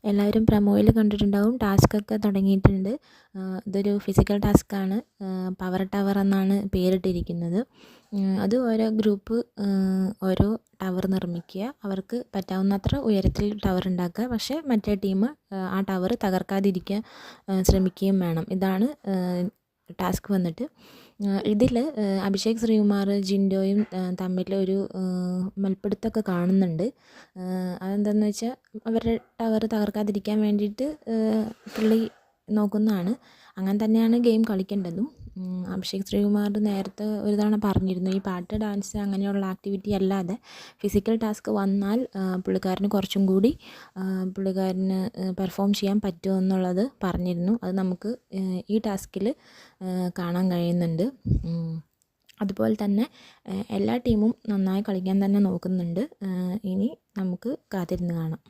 എല്ലാവരും പ്രൊമോയിൽ കണ്ടിട്ടുണ്ടാവും, ടാസ്ക്കൊക്കെ തുടങ്ങിയിട്ടുണ്ട്. ഇതൊരു ഫിസിക്കൽ ടാസ്ക്കാണ്. പവർ ടവർ എന്നാണ് പേരിട്ടിരിക്കുന്നത്. അത് ഓരോ ഗ്രൂപ്പ് ഓരോ ടവർ നിർമ്മിക്കുക, അവർക്ക് പറ്റാവുന്നത്ര ഉയരത്തിൽ ടവർ ഉണ്ടാക്കുക. പക്ഷേ മറ്റേ ടീം ആ ടവർ തകർക്കാതിരിക്കാൻ ശ്രമിക്കുകയും വേണം. ഇതാണ് ടാസ്ക് വന്നിട്ട്. ഇതിൽ അഭിഷേക് ശ്രീകുമാർ ജിൻഡോയും തമ്മിലൊരു മൽപ്പിടുത്തമൊക്കെ കാണുന്നുണ്ട്. അതെന്താണെന്ന് വെച്ചാൽ അവരുടെ ടവർ തകർക്കാതിരിക്കാൻ വേണ്ടിയിട്ട് പുള്ളി നോക്കുന്നതാണ്. അങ്ങനെ തന്നെയാണ് ഗെയിം കളിക്കേണ്ടതും. അഭിഷേക് ശ്രീകുമാർ നേരത്തെ ഒരു തവണ പറഞ്ഞിരുന്നു, ഈ പാട്ട്, ഡാൻസ് അങ്ങനെയുള്ള ആക്ടിവിറ്റി അല്ലാതെ ഫിസിക്കൽ ടാസ്ക് വന്നാൽ പുള്ളിക്കാരന് കുറച്ചും കൂടി പുള്ളിക്കാരന് പെർഫോം ചെയ്യാൻ പറ്റുമെന്നുള്ളത് പറഞ്ഞിരുന്നു. അത് നമുക്ക് ഈ ടാസ്കിൽ കാണാൻ കഴിയുന്നുണ്ട്. അതുപോലെ തന്നെ എല്ലാ ടീമും നന്നായി കളിക്കാൻ തന്നെ നോക്കുന്നുണ്ട്. ഇനി നമുക്ക് കാത്തിരുന്ന് കാണാം.